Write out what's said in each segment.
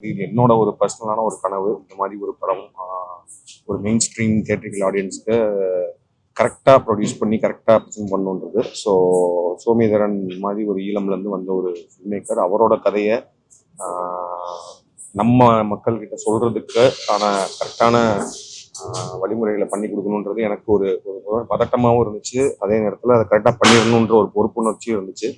இது என்னோட ஒரு பர்சனலான ஒரு கனவு. இந்த மாதிரி ஒரு படம் ஒரு மெயின் ஸ்ட்ரீம் தியேட்ரிக்கல் ஆடியன்ஸ்க்கு கரெக்டாக ப்ரொடியூஸ் பண்ணி கரெக்டாக ப்ரெசென்ட் பண்ணுன்றது. ஸோ சோமேதரன் மாதிரி ஒரு ஈழம்லேருந்து வந்த ஒரு ஃபில்ம் மேக்கர் அவரோட கதையை நம்ம மக்கள்கிட்ட சொல்கிறதுக்கு கரெக்டான வழிமுறைகளை பண்ணி கொடுக்கணுன்றது எனக்கு ஒரு பதட்டமாகவும் இருந்துச்சு. அதே நேரத்தில் அதை கரெக்டாக பண்ணிடணுன்ற ஒரு பொறுப்புணர்ச்சியும் இருந்துச்சு.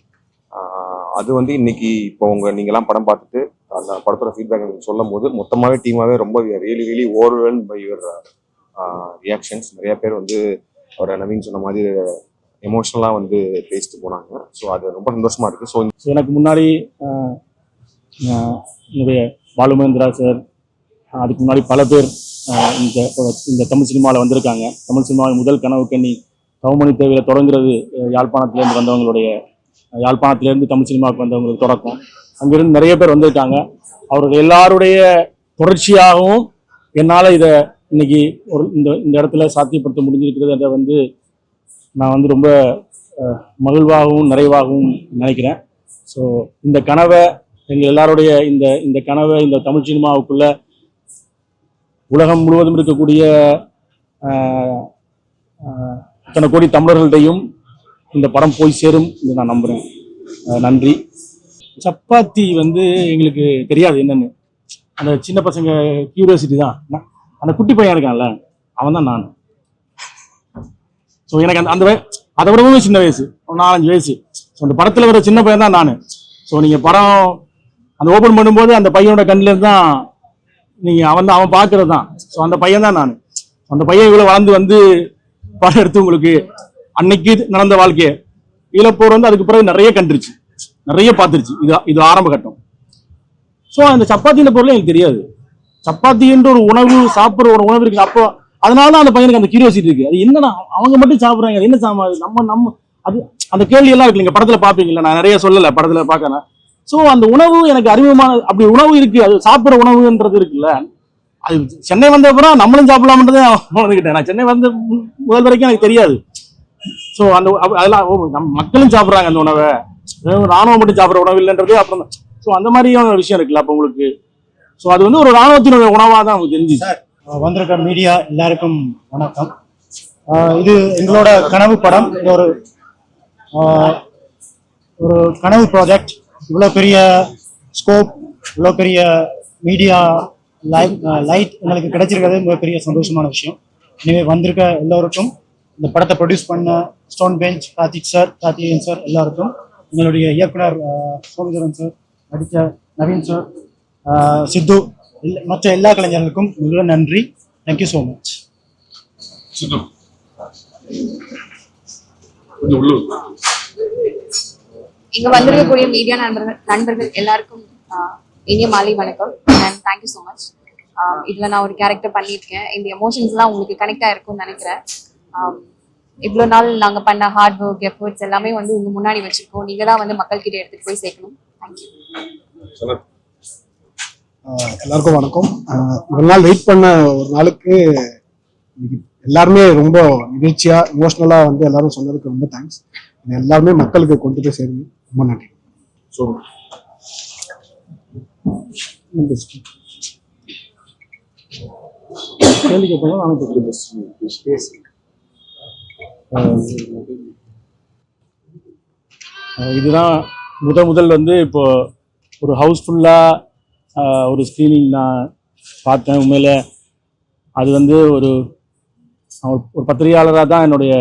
அது வந்து இன்னைக்கு இப்போ நீங்களாம் படம் பார்த்துட்டு அந்த படத்தோட ஃபீட்பேக் எனக்கு சொல்லும் போது மொத்தமாகவே டீமாகவே ரொம்ப really overwhelmed by your reactions. நிறைய பேர் வந்து அவரை நவீன் சொன்ன மாதிரி எமோஷ்னலாக வந்து பேசிட்டு போனாங்க. ஸோ அது ரொம்ப சந்தோஷமா இருக்கு. ஸோ எனக்கு முன்னாடி என்னுடைய பாலுமேந்திரா சார், அதுக்கு முன்னாடி பல பேர் இந்த தமிழ் சினிமாவில் வந்திருக்காங்க. தமிழ் சினிமாவின் முதல் கனவு கண்ணி கவுமணி தேவையில் தொடங்குறது யாழ்ப்பாணத்திலேருந்து வந்தவங்களுடைய, யாழ்ப்பாணத்திலேருந்து தமிழ் சினிமாவுக்கு வந்தவங்களுக்கு தொடக்கம். அங்கிருந்து நிறைய பேர் வந்திருக்காங்க. அவர்கள் எல்லாருடைய தொடர்ச்சியாகவும் என்னால் இதை இன்னைக்கு ஒரு இந்த இடத்துல சாத்தியப்படுத்த முடிஞ்சிருக்கிறது. அதை வந்து நான் வந்து ரொம்ப மகிழ்வாகவும் நிறைவாகவும் நினைக்கிறேன். ஸோ இந்த கனவை எங்கள் எல்லாருடைய இந்த கனவை இந்த தமிழ் சினிமாவுக்குள்ள உலகம் முழுவதும் இருக்கக்கூடிய இத்தனை கோடி தமிழர்கள்டையும் இந்த படம் போய் சேரும் என்று நான் நம்புகிறேன். நன்றி. சப்பாத்தி வந்து எங்களுக்கு தெரியாது என்னன்னு. அந்த சின்ன பசங்க கியூரியாசிட்டி தான். அந்த குட்டி பையன் இருக்கான்ல, அவன் தான் நான். ஸோ எனக்கு அந்த அதை விடவும் சின்ன வயசு, 4-5 வயசு. ஸோ அந்த படத்தில் வர சின்ன பையன் தான் நான். ஸோ நீங்கள் படம் அந்த ஓப்பன் பண்ணும்போது அந்த பையனோட கண்ணில் தான் நீங்கள் அவன் பார்க்கறது தான். ஸோ அந்த பையன் தான் நான். அந்த பையன் இவ்வளோ வளர்ந்து வந்து படம் எடுத்து உங்களுக்கு அன்னைக்கு நடந்த வாழ்க்கையை இழப்போர் வந்து அதுக்கு பிறகு நிறைய கண்டுருச்சு, நிறைய பார்த்துருச்சு. இது ஆரம்ப கட்டம். ஸோ அந்த சப்பாத்தின்ற பொருள் எனக்கு தெரியாது. சப்பாத்தின்ற ஒரு உணவு, சாப்பிட்ற ஒரு உணவு இருக்கு. அப்போ அதனால தான் அந்த பையனுக்கு அந்த கியூரியாசிட்டி இருக்கு. அது என்னன்னா அவங்க மட்டும் சாப்பிட்றாங்க, அது என்ன சாப்பிடாது நம்ம அது அந்த கேள்வி எல்லாம் இருக்கு. நீங்க படத்துல பாப்பீங்கல்ல, நான் நிறைய சொல்லலை, படத்துல பார்க்கறேன். ஸோ அந்த உணவு எனக்கு அறிமுகமான அப்படி உணவு இருக்கு, அது சாப்பிட்ற உணவுன்றது இருக்குல்ல. அது சென்னை வந்த அப்புறம் நம்மளும் சாப்பிடலாம்ன்றதே வந்துக்கிட்டேன். நான் சென்னை வந்த முதல் வரைக்கும் எனக்கு தெரியாது. ஸோ அந்த அதெல்லாம் நம்ம மக்களும் சாப்பிட்றாங்க அந்த உணவை, ராணுவம் மட்டும் சாப்பிட்ற உணவு இல்லைன்றது அப்புறம். ஸோ அந்த மாதிரியான விஷயம் இருக்குல்ல அப்போ உங்களுக்கு. ஸோ அது வந்து ஒரு ராணுவத்தினுடைய உணவாக தான் உங்களுக்கு தெரிஞ்சு. சார், வந்திருக்க மீடியா எல்லாருக்கும் வணக்கம். இது எங்களோட கனவு படம். இது ஒரு கனவு ப்ராஜெக்ட். இவ்வளோ பெரிய ஸ்கோப், இவ்வளோ பெரிய மீடியா லைட் எங்களுக்கு கிடைச்சிருக்கிறது மிக பெரிய சந்தோஷமான விஷயம். இனிமேல் வந்திருக்க எல்லோருக்கும், இந்த படத்தை ப்ரொடியூஸ் பண்ண ஸ்டோன் பெஞ்ச், கார்த்திகேயன் சார் எல்லாருக்கும், எங்களுடைய இயக்குனர் சோமேதரன் சார், நடித்த நவீன் சார், சித்து, மற்ற எல்லா கலைஞர்களுக்கும் மிக நன்றி. Thank you so much. இங்க வந்திருக்கக்கூடிய மீடியா நண்பர்கள் எல்லாருக்கும் இனிய மாலை வணக்கம். And thank you so much. இதுல நான் ஒரு கேரக்டர் பண்ணியிருக்கேன். இந்த எமோஷன்ஸ் எல்லாம் உங்களுக்கு கனெக்ட் ஆயிருக்கும்னு நினைக்கிறேன். இவ்வளோ நாள் நாங்கள் பண்ண ஹார்ட் ஒர்க், எஃபர்ட்ஸ் எல்லாமே வந்து உங்க முன்னாடி வச்சிருக்கோம். நீங்க தான் வந்து மக்கள் கிட்ட எடுத்துட்டு போய் சேர்க்கணும். தேங்க்யூ. எல்லாருக்கும் வணக்கம். ஒரு நாள் வெயிட் பண்ண ஒரு நாளுக்கு எல்லாருமே ரொம்ப நிகழ்ச்சியா எமோஷனலா வந்து எல்லாரும் சொன்னதுக்கு ரொம்ப தேங்க்ஸ். எல்லாருமே மக்களுக்கு கொண்டு போய் சேருங்க. ரொம்ப நன்றி. ஸோ கேள்வி இதுதான் முதல் வந்து இப்போ ஒரு ஹவுஸ்ஃபுல்லாக ஒரு ஸ்க்ரீனிங் நான் பார்த்தேன். உண்மையில அது வந்து ஒரு பத்திரிகையாளராக தான் என்னுடைய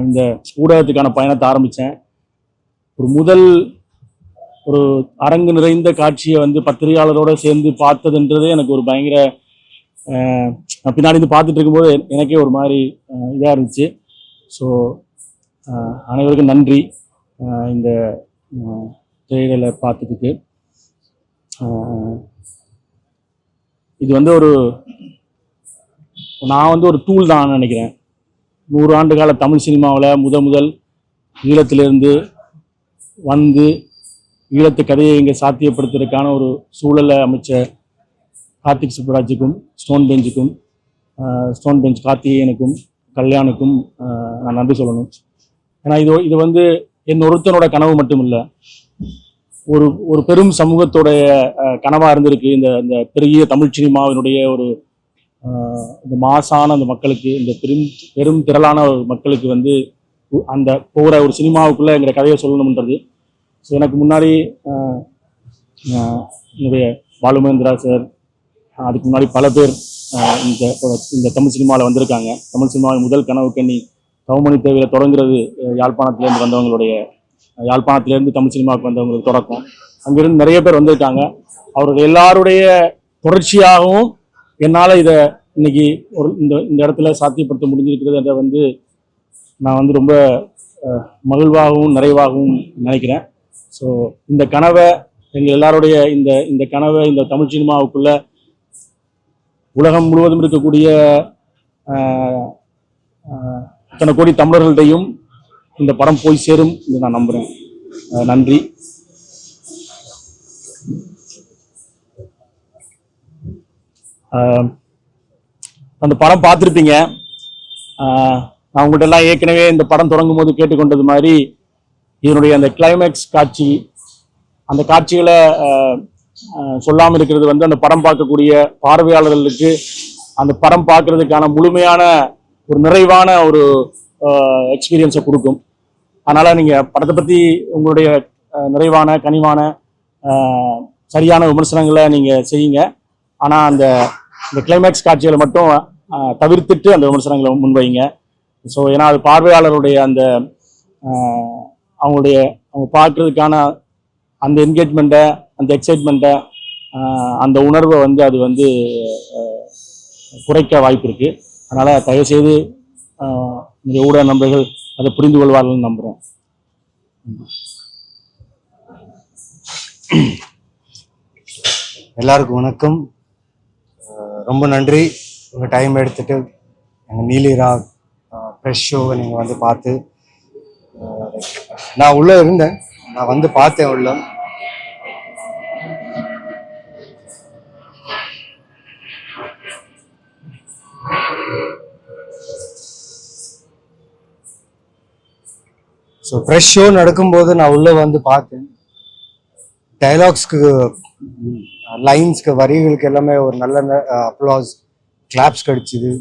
இந்த ஊடகத்துக்கான பயணத்தை ஆரம்பித்தேன். ஒரு அரங்கு நிறைந்த காட்சியை வந்து பத்திரிகையாளரோடு சேர்ந்து பார்த்ததுன்றதே எனக்கு ஒரு பயங்கர, நான் பின்னாடி இருந்து பார்த்துட்டு இருக்கும்போது எனக்கே ஒரு மாதிரி இதாக இருந்துச்சு. ஸோ அனைவருக்கும் நன்றி இந்த திரையிடலை பார்த்ததுக்கு. இது வந்து நான் வந்து ஒரு டூல் தான் நினைக்கிறேன். 100 ஆண்டு கால தமிழ் சினிமாவில் முதல் ஈழத்திலிருந்து வந்து ஈழத்து கதையை இங்கே சாத்தியப்படுத்துறதுக்கான ஒரு சூழலை அமைச்ச கார்த்திக் சுப்புராஜுக்கும், ஸ்டோன் பெஞ்ச் கார்த்திகேயனுக்கும், கல்யாணுக்கும் நான் நன்றி சொல்லணும். ஏன்னா இது வந்து என் ஒருத்தனோட கனவு மட்டும் இல்லை, ஒரு ஒரு பெரும் சமூகத்தோடைய கனவாக இருந்திருக்கு. இந்த இந்த பெரிய தமிழ் சினிமாவினுடைய ஒரு இந்த மாசான அந்த மக்களுக்கு, இந்த பெரும் திரளான ஒரு மக்களுக்கு வந்து அந்த போகிற ஒரு சினிமாவுக்குள்ளே எங்கள் கதையை சொல்லணுன்றது. ஸோ எனக்கு முன்னாடி என்னுடைய பாலுமேந்திரா சார், அதுக்கு முன்னாடி பல பேர் இந்த இந்த தமிழ் சினிமாவில் வந்திருக்காங்க. தமிழ் சினிமாவின் முதல் கனவு கண்ணி கவுமணி தேவையில் தொடங்குறது யாழ்ப்பாணத்துலேருந்து வந்தவங்களுடைய, யாழ்ப்பாணத்துலேருந்து தமிழ் சினிமாவுக்கு வந்தவங்களுக்கு தொடக்கம். அங்கிருந்து நிறைய பேர் வந்திருக்காங்க. அவர்கள் எல்லாருடைய தொடர்ச்சியாகவும் என்னால் இதை இன்னைக்கு ஒரு இந்த இந்த இடத்துல சாத்தியப்படுத்த முடிஞ்சிருக்கிறத வந்து நான் வந்து ரொம்ப மகிழ்வாகவும் நிறைவாகவும் நினைக்கிறேன். ஸோ இந்த கனவை எங்கள் எல்லாருடைய இந்த இந்த கனவை இந்த தமிழ் சினிமாவுக்குள்ள உலகம் முழுவதும் இருக்கக்கூடிய இத்தனை கோடி தமிழர்கள்டையும் இந்த படம் போய் சேரும் என்று நான் நம்புகிறேன். நன்றி. அந்த படம் பார்த்துருப்பீங்க. நான் உங்கள்கிட்ட எல்லாம் ஏற்கனவே இந்த படம் தொடங்கும் போது கேட்டுக்கொண்டது மாதிரி இதனுடைய அந்த கிளைமேக்ஸ் காட்சி, அந்த காட்சிகளை சொல்லாமல் இருக்கிறது வந்து அந்த படம் பார்க்கக்கூடிய பார்வையாளர்களுக்கு அந்த படம் பார்க்கறதுக்கான முழுமையான ஒரு நிறைவான ஒரு எக்ஸ்பீரியன்ஸை கொடுக்கும். அதனால் நீங்கள் படத்தை பற்றி உங்களுடைய நிறைவான கனிவான சரியான விமர்சனங்களை நீங்கள் செய்யுங்க. ஆனால் அந்த கிளைமேக்ஸ் காட்சிகளை மட்டும் தவிர்த்துட்டு அந்த விமர்சனங்களை முன்வைங்க. ஸோ ஏன்னா அது பார்வையாளருடைய அந்த அவங்க பார்க்கறதுக்கான அந்த என்கேஜ்மெண்ட்டை, அந்த எக்ஸைட்மெண்ட்டை, அந்த உணர்வை வந்து அது வந்து குறைக்க வாய்ப்பு இருக்குது. அதனால் தயவுசெய்து இந்த ஊடக நண்பர்கள் அதை புரிந்து கொள்வார்கள்னு நம்புகிறேன். எல்லாருக்கும் வணக்கம். ரொம்ப நன்றி உங்கள் டைம் எடுத்துகிட்டு எங்கள் நீலிரா ப்ரெஷ் ஷோவை நீங்கள் வந்து பார்த்து. நான் உள்ளே இருந்தேன், நான் வந்து பார்த்தேன் உள்ள. ஸோ ப்ரெஷ் ஷோ நடக்கும்போது நான் உள்ளே வந்து பார்த்தேன். டைலாக்ஸ்க்கு, லைன்ஸ்க்கு, வரிகளுக்கு எல்லாமே ஒரு நல்ல அப்ளாஸ், கிளாப்ஸ் கிடைச்சிது.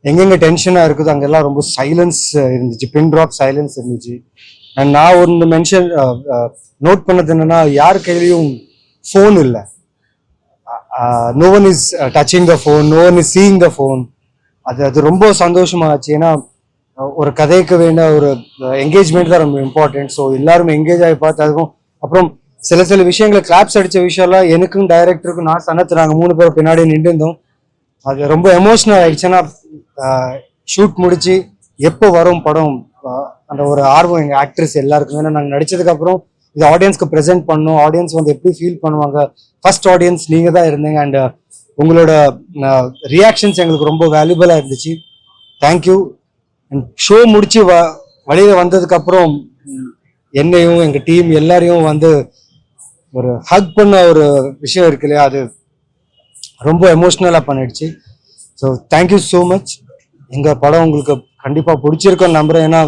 எங்கெங்கே டென்ஷனாக இருக்குதோ அங்கெல்லாம் ரொம்ப சைலன்ஸ் இருந்துச்சு, பின் ட்ராப் சைலன்ஸ் இருந்துச்சு. அண்ட் நான் ஒன்று நோட் பண்ணது என்னன்னா, யார் கையிலையும் ஃபோன் இல்லை. No one is touching the phone, no one is seeing the phone. அது ரொம்ப சந்தோஷமாச்சு. ஏன்னா ஒரு கதைக்கு வேண்டிய ஒரு என்கேஜ்மெண்ட் தான் ரொம்ப இம்பார்ட்டன்ட். ஸோ எல்லாரும் என்கேஜ் ஆகி பார்த்து, அதுவும் அப்புறம் சில விஷயங்களை கிளாப்ஸ் அடித்த விஷயம்லாம் எனக்கும் டைரக்டருக்கும் நான் சனத்து நாங்கள் 3 பேர் பின்னாடி நின்று இருந்தோம். அது ரொம்ப எமோஷனல் ஆயிடுச்சுன்னா ஷூட் முடிச்சு எப்போ வரும் படம், அந்த ஒரு ஆர்வம் எங்கள் ஆக்ட்ரஸ் எல்லாருக்கும். ஏன்னா நாங்கள் நடிச்சதுக்கப்புறம் இது ஆடியன்ஸ்க்கு ப்ரெசென்ட் பண்ணோம், ஆடியன்ஸ் வந்து எப்படி ஃபீல் பண்ணுவாங்க. ஃபர்ஸ்ட் ஆடியன்ஸ் நீங்கள் தான் இருந்தீங்க. அண்ட் உங்களோட ரியாக்ஷன்ஸ் எங்களுக்கு ரொம்ப வேல்யூபிளாக இருந்துச்சு. தேங்க்யூ. அண்ட் ஷோ முடிச்சு வழியில் வந்ததுக்கப்புறம் என்னையும் எங்கள் டீம் எல்லாரையும் வந்து ஒரு ஹக் பண்ண ஒரு விஷயம் இருக்கு இல்லையா, அது ரொம்ப எமோஷ்னலாக பண்ணிடுச்சு. So thank you so much. எங்கள் படம் உங்களுக்கு கண்டிப்பாக பிடிச்சிருக்குன்னு நம்புகிறேன். ஏன்னா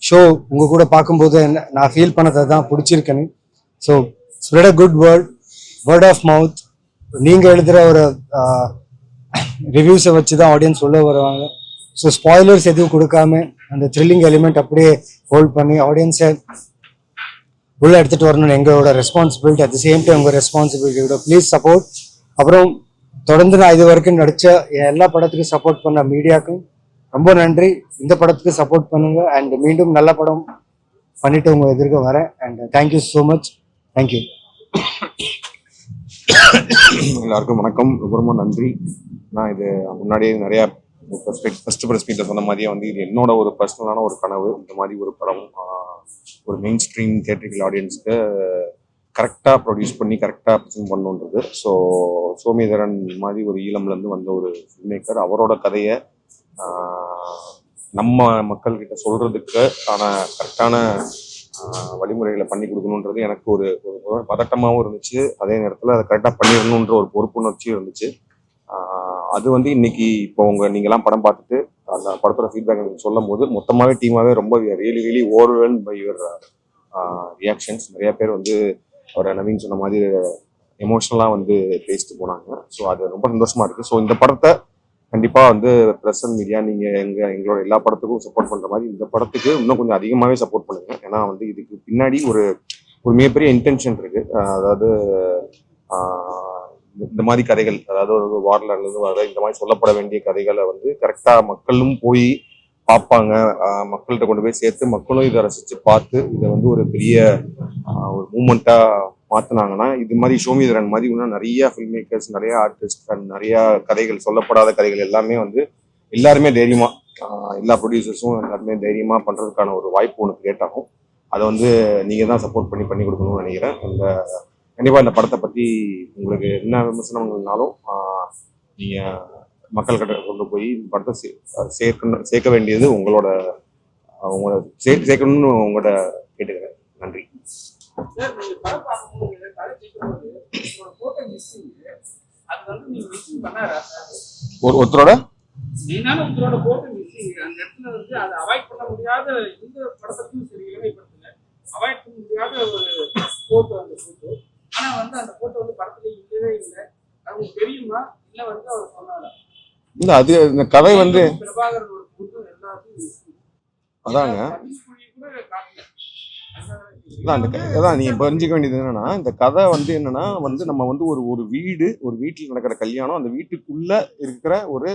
ஷோ உங்கள் கூட பார்க்கும்போது நான் ஃபீல் பண்ணதை தான் பிடிச்சிருக்கேன்னு. So spread a good word of mouth. நீங்கள் எழுதுகிற ஒரு ரிவ்யூஸை வச்சு தான் ஆடியன்ஸ் உள்ள வருவாங்க. ஸோ ஸ்பாய்லர்ஸ் எதுவும் கொடுக்காம அந்த த்ரில்லிங் எலிமெண்ட் அப்படியே ஹோல்ட் பண்ணி ஆடியன்ஸை உள்ள எடுத்துகிட்டு வரணும்னு எங்களோட responsibility. At the same time உங்கள் ரெஸ்பான்சிபிலிட்டியோட ப்ளீஸ் சப்போர்ட். அப்புறம் தொடர்ந்து நான் இது வரைக்கும் நடித்த எல்லா படத்துக்கும் சப்போர்ட் பண்ண மீடியாவுக்கும் ரொம்ப நன்றி. இந்த படத்துக்கு சப்போர்ட் பண்ணுங்க. அண்ட் மீண்டும் நல்ல படம் பண்ணிட்டு உங்க எதிர்க்க வரேன். And thank you so much. Thank you. எல்லாருக்கும் வணக்கம். ரொம்ப நன்றி. நான் இது முன்னாடியே நிறைய ஃபர்ஸ்ட் ப்ரெஸ் மீட்டில் சொன்ன மாதிரியே வந்து இது என்னோட ஒரு பர்சனலான ஒரு கனவு. இந்த மாதிரி ஒரு படம் ஒரு மெயின் ஸ்ட்ரீம் தியேட்டரிக்கல் ஆடியன்ஸ்க்கு கரெக்டாக ப்ரொடியூஸ் பண்ணி கரெக்டாக ப்ரெசென்ட் பண்ணுன்றது. ஸோ சோமேதரன் மாதிரி ஒரு ஈழம்லேருந்து வந்த ஒரு ஃபில்ம் மேக்கர், அவரோட கதையை நம்ம மக்கள்கிட்ட சொல்கிறதுக்கு கரெக்டான வழிமுறைகளை பண்ணி கொடுக்கணுன்றது எனக்கு ஒரு பதட்டமாகவும் இருந்துச்சு. அதே நேரத்தில் அதை கரெக்டாக பண்ணிடணுன்ற ஒரு பொறுப்புணர்ச்சியும் இருந்துச்சு. அது வந்து இன்னைக்கு இப்போ நீங்கள்லாம் படம் பார்த்துட்டு அந்த படத்தோட ஃபீட்பேக் எனக்கு சொல்லும் போது மொத்தமாகவே டீமாகவே ரொம்ப really overwhelmed by your reactions. நிறைய பேர் வந்து அவர் நவீன் சொன்ன மாதிரி எமோஷ்னலாக வந்து பேசிட்டு போனாங்க. ஸோ அது ரொம்ப சந்தோஷமா இருக்கு. ஸோ இந்த படத்தை கண்டிப்பாக வந்து ப்ரெஸ் அண்ட் மீடியா நீங்கள் எங்களோட எல்லா படத்துக்கும் சப்போர்ட் பண்ணுற மாதிரி இந்த படத்துக்கு இன்னும் கொஞ்சம் அதிகமாகவே சப்போர்ட் பண்ணுங்க. ஏன்னா வந்து இதுக்கு பின்னாடி ஒரு ஒரு மிகப்பெரிய இன்டென்ஷன் இருக்கு. அதாவது இந்த மாதிரி கதைகள், அதாவது ஒரு வார்லர்லேருந்து வர இந்த மாதிரி சொல்லப்பட வேண்டிய கதைகளை வந்து கரெக்டாக மக்களும் போய் பார்ப்பாங்க. மக்கள்கிட்ட கொண்டு போய் சேர்த்து மக்களும் இதை ரசித்து பார்த்து இதை வந்து ஒரு பெரிய ஒரு மூமெண்ட்டாக மாற்றினாங்கன்னா, இது மாதிரி சோமிதரன் மாதிரி இன்னும் நிறைய ஃபில்ம் மேக்கர்ஸ், நிறைய ஆர்டிஸ்ட் அண்ட் நிறைய கதைகள், சொல்லப்படாத கதைகள் எல்லாமே வந்து எல்லாருமே தைரியமா, எல்லா ப்ரொடியூசர்ஸும் எல்லாருமே தைரியமா பண்றதுக்கான ஒரு வாய்ப்பு ஒன்று கிரியேட் ஆகும். அதை வந்து நீங்க தான் சப்போர்ட் பண்ணி கொடுக்கணும்னு நினைக்கிறேன். கண்டிப்பா இந்த படத்தை பத்தி உங்களுக்கு என்ன விமர்சனங்கள்னாலும் நீங்க மக்கள் கிட்ட கொண்டு போய் இந்த படத்தை சேர்க்க வேண்டியது உங்களோட சேர்க்கணும்னு உங்கள்கிட்ட கேட்டுக்கிறேன். நன்றி. ஒருத்தரோட இல்ல, அது இந்த கதை வந்து அதாங்க அதான் நீங்க புரிஞ்சுக்க வேண்டியது என்னன்னா, இந்த கதை வந்து என்னன்னா வந்து நம்ம வந்து ஒரு வீட்டில் நடக்கிற கல்யாணம், அந்த வீட்டுக்குள்ள இருக்கிற ஒரு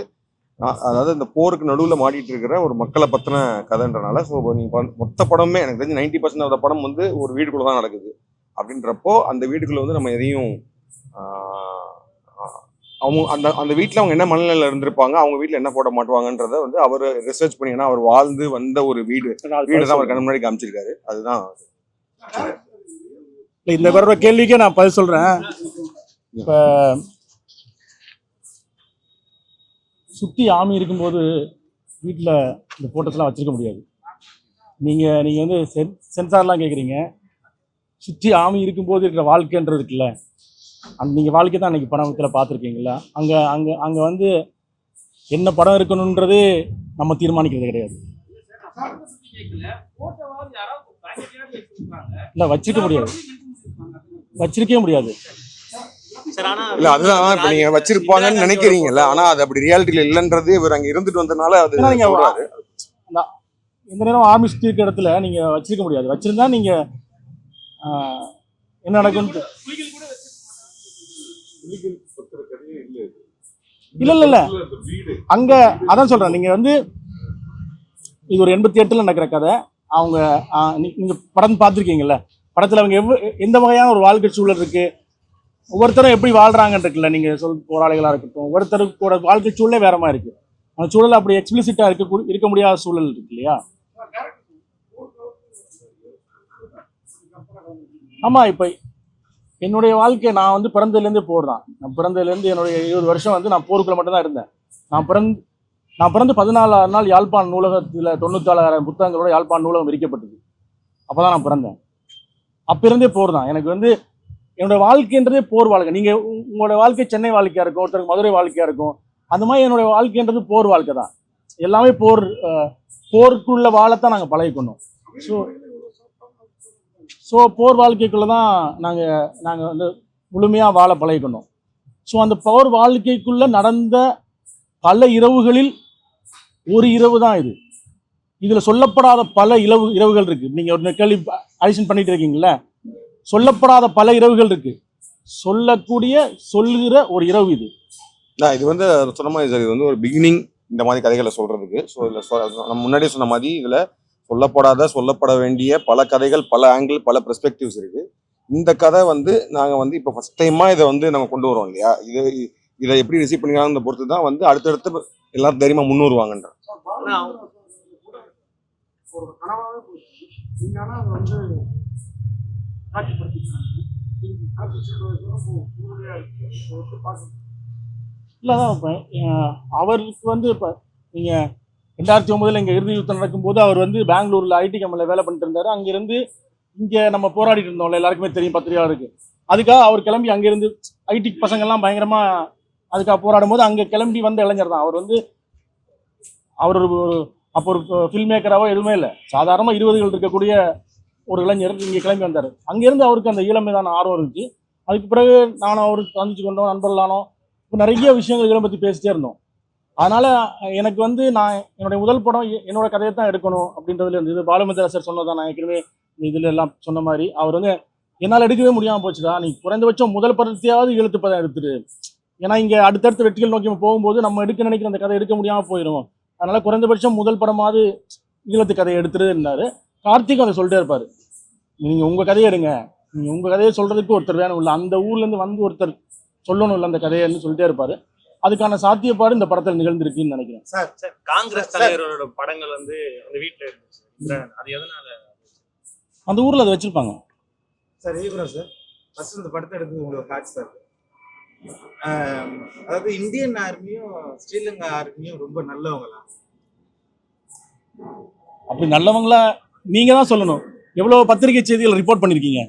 அதாவது இந்த போருக்கு நடுவில் மாட்டிட்டு இருக்கிற ஒரு மக்களை பத்தின கதைன்றனால, ஸோ நீங்க மொத்த படமே எனக்கு தெரிஞ்சு 90% ஆஃப் படம் வந்து ஒரு வீட்டுக்குள்ள தான் நடக்குது. அப்படின்றப்போ அந்த வீட்டுக்குள்ள வந்து நம்ம எதையும் அவங்க அந்த வீட்டில் அவங்க என்ன மனநிலையில் இருந்திருப்பாங்க, அவங்க வீட்டில் என்ன போட மாட்டுவாங்கன்றத வந்து அவர் ரிசர்ச் பண்ணி, ஏன்னா அவர் வாழ்ந்து வந்த ஒரு வீடு தான் அவர் கண்ணு முன்னாடி காமிச்சிருக்காரு. அதுதான் இந்த வர்ற கேள்விக்கே நான் பதில் சொல்றேன். இப்ப சுத்தி ஆமி இருக்கும்போது வீட்டில் இந்த போட்டோஸ்லாம் வச்சிருக்க முடியாது. நீங்க வந்து சென்சார்லாம் கேட்குறீங்க. சுற்றி ஆமி இருக்கும்போது இருக்கிற வாழ்க்கைன்றது இருக்குல்ல, நீங்கள் வாழ்க்கை தான் அன்றைக்கி படத்தில் பார்த்துருக்கீங்களா? அங்கே வந்து என்ன படம் இருக்கணுன்றது நம்ம தீர்மானிக்கிறது கிடையாது. இல்லை, வச்சிருக்கவே முடியாது. இல்ல அதுதான் இப்ப நீங்க வச்சிருப்பாங்கன்னு நினைக்கிறீங்கல்ல, ஆனா அது அப்படி ரியாலிட்டியில இல்லைன்றது இவர் அங்க இருந்துட்டு வந்தனால அது சொல்றாரு. இந்த நேரம் ஆர்மி சுத்தி இருக்கிற இடத்துல நீங்க வச்சிருக்க முடியாது. வச்சிருந்தா நீங்க என்ன நடக்கும்? இல்ல அங்க அதான் சொல்றேன். நீங்க வந்து இது ஒரு 88ல நடக்கிற கதை. அவங்க நீங்க படம் பார்த்துருக்கீங்கல்ல, படத்துல அவங்க எந்த வகையான ஒரு வாழ்க்கை சூழல் இருக்கு, ஒவ்வொருத்தரும் எப்படி வாழ்றாங்கன்னு இருக்குல்ல, நீங்க போராளிகளா இருக்கட்டும், ஒவ்வொருத்தருக்கோட வாழ்க்கை சூழலே வேற மாதிரி இருக்கு. அந்த சூழல் அப்படி எக்ஸ்பிளிசிட்டா இருக்க முடியாத சூழல் இருக்கு இல்லையா? ஆமா, இப்ப என்னுடைய வாழ்க்கை நான் வந்து பிறந்ததுலேருந்து போர் தான். நான் பிறந்ததுலேருந்து என்னுடைய 20 வருஷம் வந்து நான் போருக்குள்ள மட்டும் தான் இருந்தேன். நான் பிறந்து 14 நாள் யாழ்ப்பாண நூலகத்தில் 94,000 புத்தகங்களோட யாழ்ப்பாண நூலகம் விரிக்கப்பட்டது. அப்போதான் நான் பிறந்தேன். அப்ப இருந்தே போர் தான் எனக்கு வந்து. என்னோட வாழ்க்கைன்றதே போர் வாழ்க்கை. நீங்க உங்களோட வாழ்க்கை சென்னை வாழ்க்கையா இருக்கும், ஒருத்தருக்கு மதுரை வாழ்க்கையா இருக்கும். அந்த மாதிரி என்னுடைய வாழ்க்கைன்றது போர் வாழ்க்கை தான். எல்லாமே போருக்குள்ள வாழத்தான் நாங்கள் பழகிக்கணும். ஸோ போர் வாழ்க்கைக்குள்ளதான் நாங்கள் வந்து முழுமையாக வாழ பழகிக்கணும். ஸோ அந்த போர் வாழ்க்கைக்குள்ள நடந்த பல இரவுகளில் ஒரு இரவு தான் இது. இதுல சொல்லப்படாத பல இரவுகள் இருக்கு. நீங்க ஒரு கேள்வி அடிஷன் பண்ணிட்டு இருக்கீங்களா? சொல்லப்படாத பல இரவுகள் இருக்கு. சொல்லுகிற ஒரு இரவு இது. இது வந்து சொன்ன மாதிரி சார், இது வந்து ஒரு பிகினிங் இந்த மாதிரி கதைகளை சொல்றதுக்கு. ஸோ இதில் நம்ம முன்னாடியே சொன்ன மாதிரி இதில் சொல்லப்பட வேண்டிய பல கதைகள், பல ஆங்கிள், பல பெர்ஸ்பெக்டிவ்ஸ் இருக்கு. இந்த கதை வந்து நாங்கள் வந்து இப்போ ஃபர்ஸ்ட் டைமா இதை வந்து நம்ம கொண்டு வரோம் இல்லையா? இதை எப்படி ரிசீவ் பண்ணிக்கிறாங்க பொறுத்து தான் வந்து அடுத்தடுத்து எல்லாரும் தைரியமா முன்னேறுவாங்கன்ற. இல்லதான் அவருக்கு வந்து இப்ப நீங்க 2009 இங்க இறுதி யுத்தம் நடக்கும்போது அவர் வந்து பெங்களூர்ல ஐடி கம்பெனில வேலை பண்ணிட்டு இருந்தாரு. அங்கிருந்து இங்க நம்ம போராடிட்டு இருந்தோம்ல, எல்லாருக்குமே தெரியும், பத்திரிகா இருக்கு. அதுக்காக அவர் கிளம்பி அங்கிருந்து ஐடி பசங்க எல்லாம் பயங்கரமா அதுக்காக போராடும் போது அங்க கிளம்பி வந்த இளைஞர் தான் அவர். வந்து அவர் அப்போ ஒரு ஃபில்ம் மேக்கராவோ எதுவுமே இல்லை, சாதாரணமா 20கள் இருக்கக்கூடிய ஒரு இளைஞர் இங்கே கிளம்பி வந்தார். அங்கேருந்து அவருக்கு அந்த ஈழம் மீதான ஆர்வம் இருந்துச்சு. அதுக்கு பிறகு நானும் அவருக்கு சந்திச்சு கொண்டோம், நண்பர்களானோம். இப்போ நிறைய விஷயங்கள் ஈழம் பற்றி பேசிட்டே இருந்தோம். அதனால எனக்கு வந்து நான் என்னுடைய முதல் படம் என்னோட கதையை தான் எடுக்கணும் அப்படின்றதுல இருந்தது. பாலுமந்திரா சார் சொன்னதான் நான் ஏற்கனவே இதுல எல்லாம் சொன்ன மாதிரி அவர் வந்து என்னால் எடுக்கவே முடியாமல் போச்சுடா, நீ குறைந்தபட்சம் முதல் படத்தையாவது ஈழத்துப்படம் எடுத்துரு. ஏன்னா இங்கே அடுத்தடுத்த வெற்றிகள் நோக்கி போகும்போது நம்ம எடுக்க நினைக்கிற அந்த கதை எடுக்க முடியாமல் போயிடும். அதனால குறைந்தபட்சம் முதல் படமாவது ஈழத்து கதையை எடுத்துருன்னாரு. கார்த்திக்கும் அதை சொல்லிட்டே இருப்பாரு, நீங்கள் உங்கள் கதையை எடுங்க, நீங்கள் உங்கள் கதையை சொல்கிறதுக்கு ஒருத்தர் வேணும் இல்லை, அந்த ஊர்லேருந்து வந்து ஒருத்தர் சொல்லணும் இல்லை அந்த கதையன்னு சொல்லிட்டே இருப்பாரு. அதுக்கான சாத்தியப்பாடு இந்த படத்தில் நிகழ்ந்திருக்குன்னு நினைக்கிறேன். சார் காங்கிரஸ் தலைவரோட படங்கள் வந்து அந்த வீட்டில் இருந்துச்சு, அது எதனால அந்த ஊரில் அதை வச்சிருப்பாங்க சார்? ஈபுரம் சார் ஃபர்ஸ்ட் இந்த படத்தை எடுத்தது உங்களுக்கு காட்சி சார். அதாவது இந்தியன் ஆர்மியும் ஸ்ரீலங்கா ஆர்மியும் ரொம்ப நல்லவங்களா? அப்படி நல்லவங்களா நீங்க தான் சொல்லணும். எவ்வளவு பத்திரிகை செய்திகள் ரிப்போர்ட் பண்ணிருக்கீங்க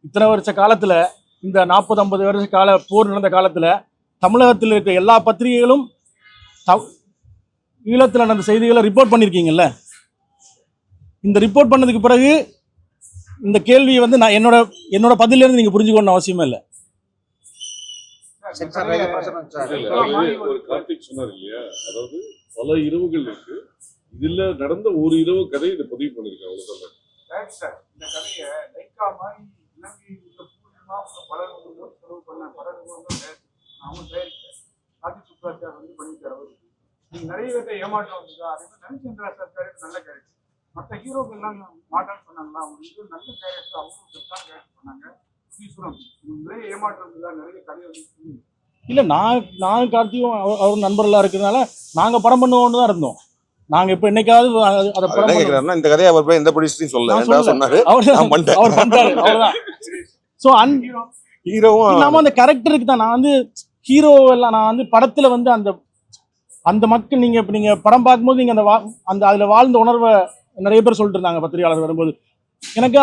இத்தனை வருஷ காலத்துல. இந்த 40-50 வருஷ கால போர் நடந்த காலத்துல தமிழகத்தில் இருக்க எல்லா பத்திரிகைகளும் ஈழத்தில் நடந்த செய்திகளை ரிப்போர்ட் பண்ணிருக்கீங்கல்ல. இந்த ரிப்போர்ட் பண்ணதுக்கு பிறகு இந்த கேள்வியை வந்து நான் என்னோட பதில இருந்து நீங்க புரிஞ்சுக்கணும்னு அவசியமே இல்லை. ஒரு கார்த்திக் சொன்னார் இல்லையா, அதாவது பல இரவுகள் இருக்கு, இதுல நடந்த ஒரு இரவு கதை இதை பதிவு பண்ணிருக்காங்க. இந்த கதையை லைக்கா மாதிரி இலங்கை பூர்வமா பலரும் செலவு பண்ண படகு அவங்க தயாரிக்க கார்த்திக் சுப்ராஜ் வந்து பண்ணியிருக்காரு. அவருக்கு நீங்க நிறைய பேர்த்த ஏமாற்றம் வந்ததா? அதே மாதிரி ரவிச்சந்திரா சார் கேரக்டர் நல்ல கேரக்டர், மற்ற ஹீரோக்கு எல்லாம் மாட்டான்னு சொன்னாங்களா? அவங்க இது நல்ல கேரக்டர், அவங்களும் பெஸ்டான கேரக்டர் பண்ணாங்க. நிறைய ஏமாற்றம் வந்ததா? நிறைய கதை வந்து இல்லை, நான் கார்த்தியும் அவர் நண்பர்களாக இருக்கிறதுனால நாங்கள் படம் பண்ணுவோம்னு தான் இருந்தோம். நாங்கள் இப்போ என்னைக்காவது அதை படம் கேட்குறாருன்னா இந்த கதையை அவர் போய் எந்த ப்ரொடியூசரையும் சொன்னாரு, அவர் பண்ணிட்டாரு, அவ்வளோதான். ஸோ ஹீரோவும் இல்லாமல் அந்த கேரக்டருக்கு தான் நான் வந்து ஹீரோ எல்லாம் நான் வந்து படத்தில் வந்து அந்த மக்கள் நீங்கள் இப்போ நீங்கள் படம் பார்க்கும்போது நீங்கள் அந்த அதில் வாழ்ந்த உணர்வை நிறைய பேர் சொல்லிட்டு இருந்தாங்க பத்திரிகையாளர் வரும்போது. எனக்கு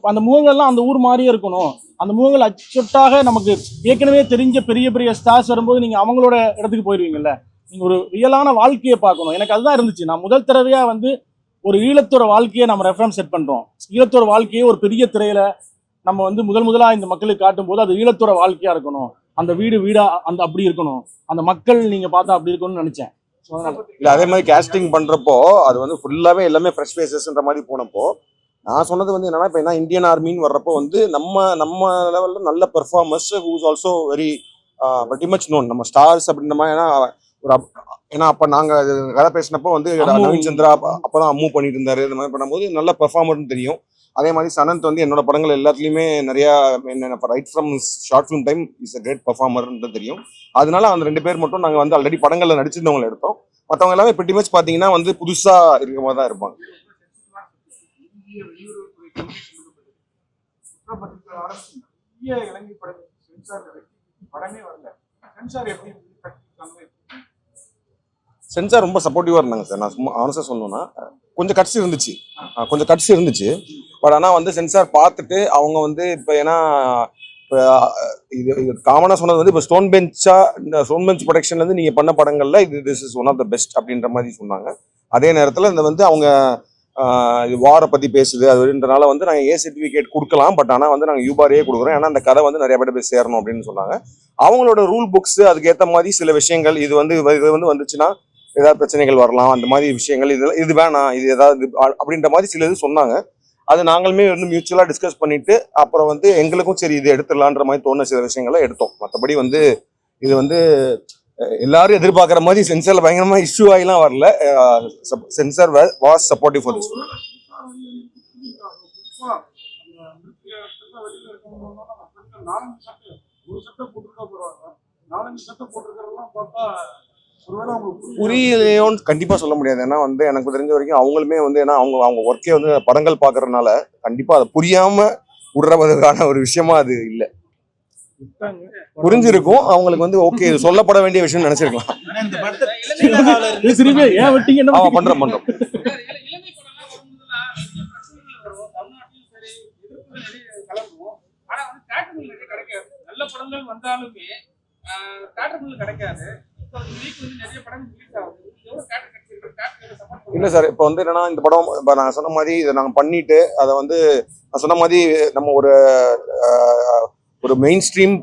அந்த முகங்கள்லாம் அந்த ஊர் மாதிரியே இருக்கணும். அந்த முகங்கள் அச்சொட்டாக நமக்கு ஏற்கனவே தெரிஞ்ச பெரிய பெரிய ஸ்டார்ஸ் வரும்போது நீங்கள் அவங்களோட இடத்துக்கு போயிடுவீங்கல்ல. நீங்கள் ஒரு ரியலான வாழ்க்கையை பார்க்கணும். எனக்கு அதுதான் இருந்துச்சு. நான் முதல் தடவையாக வந்து ஒரு ஈழத்தோட வாழ்க்கையை நம்ம ரெஃபரன்ஸ் செட் பண்ணுறோம். ஈழத்தோட வாழ்க்கையை ஒரு பெரிய திரையில நம்ம வந்து முதலாக இந்த மக்களுக்கு காட்டும் போது அது ஈழத்தோட வாழ்க்கையா இருக்கணும். அந்த வீடா அந்த அப்படி இருக்கணும், அந்த மக்கள் நீங்க பார்த்தா அப்படி இருக்கணும்னு நினைச்சேன். இல்ல அதே மாதிரி கேஸ்டிங் பண்றப்போ அது வந்து ஃபுல்லாவே எல்லாமே ஃப்ரெஷ் ஃபேஸஸ்ன்ற மாதிரி போனப்போ நான் சொன்னது வந்து என்னன்னா, இப்போ இந்தியன் ஆர்மின்னு வர்றப்போ வந்து நம்ம லெவலில் நல்ல performers whose also very very much known, நம்ம ஸ்டார்ஸ் அப்படின்ற மாதிரி. ஏன்னா அப்போ நாங்கள் கதை பேசினப்போ வந்து நவீன் சந்திரா அப்போதான் மூவ் பண்ணிட்டு இருந்தாரு. இந்த மாதிரி பண்ணும்போது நல்ல பெர்ஃபார்மர்னு தெரியும். அதே மாதிரி சனந்த் வந்து என்னோட படங்கள் எல்லாத்துலேயுமே நிறையா right from short film time is a great பெர்ஃபார்மர்ன்றது தெரியும். அதனால அந்த 2 பேர் மட்டும் நாங்கள் வந்து ஆல்ரெடி படங்களில் நடிச்சிருந்தவங்களை எடுத்தோம். மற்றவங்க எல்லாமே pretty much பார்த்தீங்கன்னா வந்து புதுசாக இருக்கிற மாதிரி தான் இருப்பாங்க. சென்சார் ரொம்ப சப்போர்ட்டிவாக இருந்தாங்க சார். நான் சும்மா ஆனஸ்டாக சொல்லணும்னா கொஞ்சம் கட்ஸ் இருந்துச்சு. பட் ஆனால் வந்து சென்சார் பார்த்துட்டு அவங்க வந்து இப்போ ஏன்னா இது காமனாக சொன்னது வந்து இப்போ ஸ்டோன் பெஞ்ச் ப்ரொடக்ஷன்லேருந்து நீங்கள் பண்ண படங்களில் this is one of the best அப்படின்ற மாதிரி சொன்னாங்க. அதே நேரத்தில் இந்த வந்து அவங்க இது வாரை பற்றி பேசுது அதுன்றனால வந்து நாங்கள் ஏ சர்டிஃபிகேட் கொடுக்கலாம், பட் ஆனால் வந்து நாங்கள் யூபாரே கொடுக்குறோம், ஏன்னா அந்த கதை வந்து நிறைய பேர் போய் சேரணும் அப்படின்னு சொன்னாங்க. அவங்களோட ரூல் புக்ஸ் அதுக்கேற்ற மாதிரி சில விஷயங்கள் இது வந்துச்சுன்னா ஏதாவது பிரச்சனைகள் வரலாம், அந்த மாதிரி விஷயங்கள் இது வேணாம், இது ஏதாவது அப்படின்ற மாதிரி சில இது சொன்னாங்க. அது நாங்களுமே வந்து மியூச்சுவலாக டிஸ்கஸ் பண்ணிட்டு அப்புறம் வந்து எங்களுக்கும் சரி இது எடுத்துடலான்ற மாதிரி தோணுன சில விஷயங்களை எடுத்தோம். மற்றபடி வந்து இது வந்து எல்லாரும் எதிர்பார்க்குற மாதிரி சென்சார்ல பயங்கரமா இஷ்யூ ஆகிலாம் வரல. Censor was supportive for this. புரியலையோன்னு கண்டிப்பா சொல்ல முடியாது. ஏன்னா வந்து எனக்கு தெரிஞ்ச வரைக்கும் அவங்களுமே வந்து ஏன்னா அவங்க ஒர்க்கே வந்து படங்கள் பாக்குறதுனால கண்டிப்பா அதை புரியாம விடுறதுக்கான ஒரு விஷயமா அது இல்லை. புரிஞ்சிருக்கும் அவங்களுக்கு வந்து ஓகே சொல்லப்பட வேண்டிய விஷயம் நினைச்சிருக்கலாம். பண்றோம் நல்ல படங்கள் வந்தாலுமே கிடைக்காது. நிறைய படங்கள் ரிலீஸ் ஆகுது. கேரக்டருக்கு சப்போர்ட் இல்லை சார், இப்போ வந்து என்னன்னா இந்த படம் இப்போ நான் சொன்ன மாதிரி இதை நாங்கள் பண்ணிட்டு அதை வந்து நான் சொன்ன மாதிரி நம்ம ஒரு மெயின் ஸ்ட்ரீம்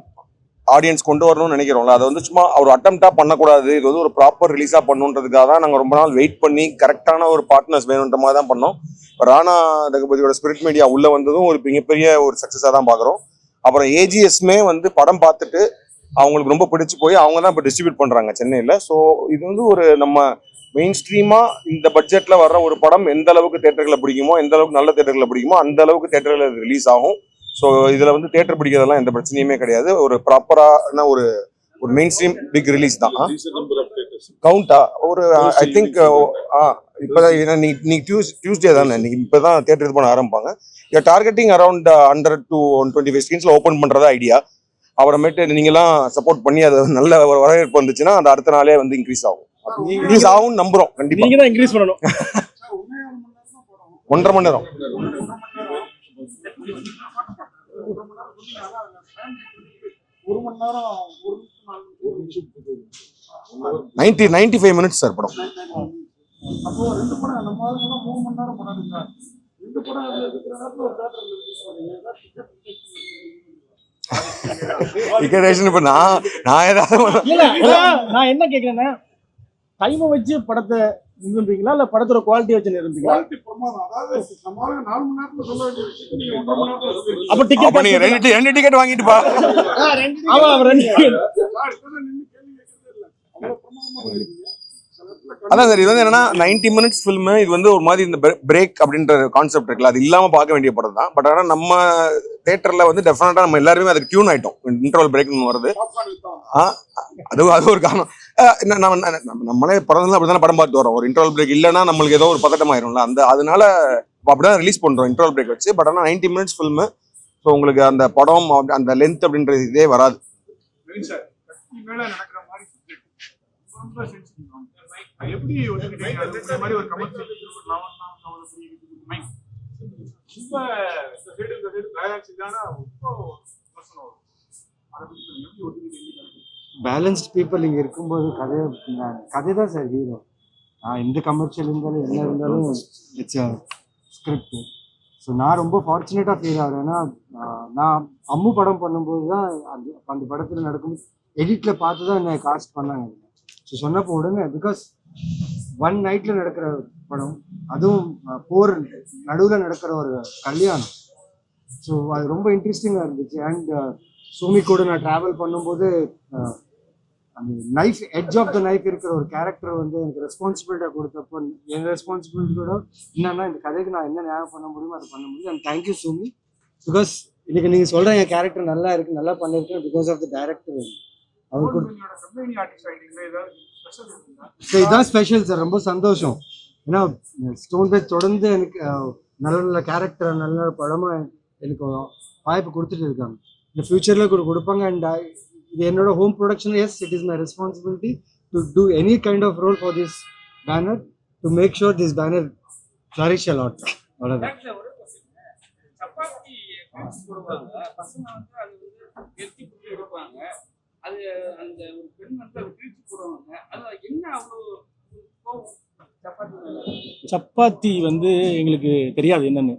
ஆடியன்ஸ் கொண்டு வரணும்னு நினைக்கிறோம்ல, அதை வந்து சும்மா ஒரு அட்டம்ப்டா பண்ணக்கூடாது, இது வந்து ஒரு ப்ராப்பர் ரிலீஸாக பண்ணணுன்றதுக்காக தான் நாங்கள் ரொம்ப நாள் வெயிட் பண்ணி கரெக்டான ஒரு பார்ட்னர்ஸ் வேணுன்ற மாதிரி தான் பண்ணோம். ராணா ரகுபதியோட ஸ்பிரிட் மீடியா உள்ள வந்ததும் ஒரு மிகப்பெரிய ஒரு சக்ஸஸாக தான் பார்க்குறோம். அப்புறம் ஏஜிஎஸ்மே வந்து படம் பார்த்துட்டு அவங்களுக்கு ரொம்ப பிடிச்சி போய் அவங்க தான் இப்போ டிஸ்ட்ரிபியூட் பண்ணுறாங்க சென்னையில். ஸோ இது வந்து ஒரு நம்ம மெயின் ஸ்ட்ரீமாக இந்த பட்ஜெட்டில் வர்ற ஒரு படம் எந்த அளவுக்கு தேட்டர்களை பிடிக்குமோ, எந்த அளவுக்கு நல்ல தேட்டர்களை பிடிக்குமோ அந்த அளவுக்கு தேட்டர்களில் ரிலீஸ் ஆகும். ஸோ இதில் வந்து தேட்டர் பிடிக்கிறதெல்லாம் எந்த பிரச்சனையுமே கிடையாது. ஒரு ப்ராப்பரான ஒரு மெயின் ஸ்ட்ரீம் பிக் ரிலீஸ் தான். கவுண்டா ஒரு ஐ திங்க் இப்போதான் நீ டியூஸ்டே தானே, இன்னைக்கு இப்போ தான் தேட்டர் இது பண்ண ஆரம்பிப்பாங்க. டார்கெட்டிங் அரௌண்ட் 100 to 125 ஸ்க்ரீன்ஸில் ஓப்பன் பண்ணுறதா ஐடியா. அப்புறமேட்டு நீங்களாம் சப்போர்ட் பண்ணி அது நல்ல ஒரு வரவேற்பு வந்துச்சுன்னா அந்த அடுத்த நாளே வந்து இன்க்ரீஸ் ஆகும் நம்புறோம். கண்டிப்பா நீங்க தான் இன்க்ரீஸ் பண்ணணும். 1.5 மணி நேரம் 95 மினிட்ஸ் சார் படம். இப்ப நான் ஏதாவது நான் என்ன கேக்குறேன்னா, டைமை வச்சு படத்தை நிரூபிங்களா இல்ல படத்தோட குவாலிட்டி வச்சு நிரூபிங்களா? அப்ப டிக்கெட் நீங்க ரெண்டு டிக்கெட் வாங்கிட்டு பா. அதான் சார், இது வந்து என்னன்னா 90 மினிட்ஸ் ஃபில்மு. இது வந்து ஒரு மாதிரி இந்த பிரேக் அப்படின்ற கான்செப்ட் இருக்குல்ல, அது இல்லாம பார்க்க வேண்டிய படம் தான். பட் ஆனால் நம்ம தேட்டர்ல வந்து டெஃபினட்டா நம்ம எல்லாருமே அதுக்கு டியூன் ஆயிட்டோம். இன்டர்வல் பிரேக்னு வருது. அது ஒரு காரணம். நம்மளே பிறந்ததுல அப்படிதான் படம் பார்த்து வரோம். ஒரு இன்டர்வல் பிரேக் இல்லைன்னா நம்மளுக்கு ஏதோ ஒரு பதட்டம் ஆயிரும்ல, அதனால அப்படிதான் ரிலீஸ் பண்றோம் இன்டர்வல் பிரேக் வச்சு. பட் ஆனால் 90 மினிட்ஸ் ஃபில்மு. ஸோ உங்களுக்கு அந்த படம் அந்த லென்த் அப்படின்ற இதே வராது. எப்படி மாதிரி ஒரு கமர்ஷியல் பேலன்ஸ்ட் பீப்புள் இங்கே இருக்கும்போது கதை தான் சார் ஹீரோ. எந்த கமர்ஷியல் இருந்தாலும் என்ன இருந்தாலும் இட்ஸ் அ ஸ்கிரிப்ட். ஸோ நான் ரொம்ப ஃபார்ச்சுனேட்டாக ஃபீல் ஆகிறேன். ஏன்னா நான் அம்மு படம் பண்ணும்போது தான் அந்த படத்தில் நடக்கும்போது எடிட்டில் பார்த்து தான் என்னை காஸ்ட் பண்ணாங்க. ஸோ சொன்னப்போ உடனே பிகாஸ் ஒன் நைட்டில் நடக்கிற படம், அதுவும் போர் நடுவில் நடக்கிற ஒரு கல்யாணம். ஸோ அது ரொம்ப இன்ட்ரெஸ்டிங்காக இருந்துச்சு. அண்ட் சோமி கூட நான் ட்ராவல் பண்ணும்போது அந்த knife edge of the knife இருக்கிற ஒரு கேரக்டர் வந்து எனக்கு ரெஸ்பான்சிபிலிட்டியாக கொடுத்தப்போ என் ரெஸ்பான்சிபிலிட்டியோட என்னன்னா இந்த கதைக்கு நான் என்ன நியாயம் பண்ண முடியுமோ அதை பண்ண முடியும். And thank you Somi. பிகாஸ் இன்னைக்கு நீங்கள் சொல்கிற என் கேரக்டர் நல்லா இருக்கு, நல்லா பண்ணியிருக்கேன் பிகாஸ் ஆஃப் த டைரக்டர். அவர் கூட இதுதான் ஸ்பெஷல் சார். ரொம்ப சந்தோஷம். ஏன்னா ஸ்டோன் பேஸ் தொடர்ந்து எனக்கு நல்ல நல்ல கேரக்டர் நல்ல படமாக எனக்கு வாய்ப்பு கொடுத்துட்டு இருக்காங்க. இந்த ஃபியூச்சரில் கூட கொடுப்பாங்க. அண்ட் இது என்னோட home production. Yes, it is my responsibility to do any kind of role for this banner to make sure this banner flourish a lot. அவ்வளோதான். சப்பாத்தி போடுவாங்க பசங்க வந்து அது வந்து எத்தி புட்டு எடுப்பாங்க. அது அந்த ஒரு பெண் வந்து அதை பிரிச்சு போடுவாங்க. அது என்ன அவ்வளோ சப்பாத்தி வந்து எங்களுக்கு தெரியாது என்னன்னு.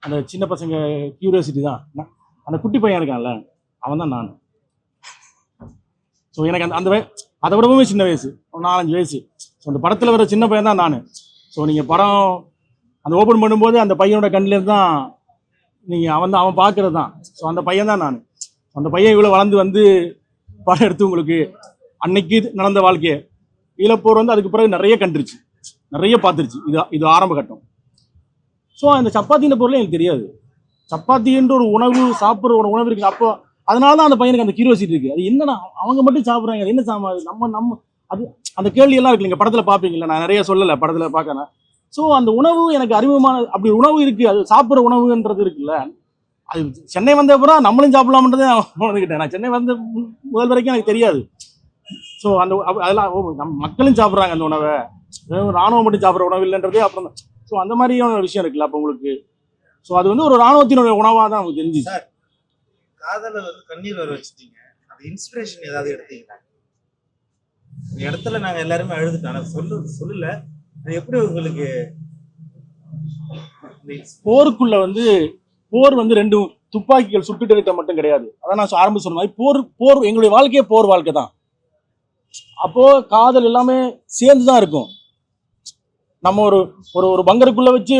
அந்த சின்ன பசங்க கியூரியாசிட்டி தான். அந்த குட்டி பையன் இருக்கான்ல, அவன் தான் நான். ஸோ எனக்கு அந்த அதை விடவும் சின்ன வயசு, ஒரு 4-5 வயசு. ஸோ அந்த படத்தில் வர சின்ன பையன் தான் நான். ஸோ நீங்கள் படம் அந்த ஓப்பன் பண்ணும்போது அந்த பையனோட கண்ணிலேருந்து தான் அவன் பார்க்கறது தான். ஸோ அந்த பையன் தான் நான். அந்த பையன் இவ்வளோ வளர்ந்து வந்து படம் எடுத்து உங்களுக்கு அன்னைக்கு நடந்த வாழ்க்கையை இழப்போர் வந்து அதுக்கு பிறகு நிறைய கண்டுருச்சு, நிறைய பார்த்துருச்சு. இது ஆரம்ப கட்டம். ஸோ அந்த சப்பாத்தின்ற பொருளே எனக்கு தெரியாது. சப்பாத்தின்ற ஒரு உணவு சாப்பிட்ற ஒரு உணவு இருக்குது. அப்போ அதனால தான் அந்த பையனுக்கு அந்த கியூரியாசிட்டி இருக்குது. அது என்னன்னா அவங்க மட்டும் சாப்பிட்றாங்க, அது என்ன நம்ம அது அந்த கேள்வி எல்லாம் இருக்கு. நீங்கள் படத்தில் பார்ப்பீங்களா, நான் நிறைய சொல்லலை படத்தில் பார்க்கறேன். ஸோ அந்த உணவு எனக்கு அறிமுகமான அப்படி உணவு இருக்குது. அது சாப்பிட்ற உணவுன்றது இருக்குல்ல, அது சென்னை வந்த அப்புறம் நம்மளும் சாப்பிடலாம்ன்றதே உணர்ந்துக்கிட்டேன். நான் சென்னை வந்த முதல் வரைக்கும் எனக்கு தெரியாது. ஸோ அந்த அதெல்லாம் நம்ம மக்களும் சாப்பிட்றாங்க அந்த உணவை, ராணுவம் மட்டும் சாப்பிட்ற உணவு இல்லைன்றதே அப்புறம் தான். ஸோ அந்த மாதிரியான விஷயம் இருக்குல்ல அப்போ உங்களுக்கு. ஸோ அது வந்து ஒரு ராணுவத்தினுடைய உணவாக தான் நமக்கு தெரிஞ்சிச்சு. காதல வந்து கண்ணீர் வர வச்சுட்டீங்க, அந்த இன்ஸ்பிரேஷன் ஏதாவது எடுத்தீங்களா? இந்த இடத்துல நாங்க எல்லாருமே அழுதுட்டோம். சொல்லல அது எப்படி உங்களுக்கு போருக்குள்ள வந்து போர் வந்து ரெண்டு துப்பாக்கிகள் சுட்டுட்டு இருக்க மட்டும் கிடையாது. அதான் நான் ஆரம்ப சொன்ன மாதிரி போர் எங்களுடைய வாழ்க்கையே போர் வாழ்க்கை தான். அப்போ காதல் எல்லாமே சேர்ந்துதான் இருக்கும். நம்ம ஒரு ஒரு ஒரு பங்கருக்குள்ள வச்சு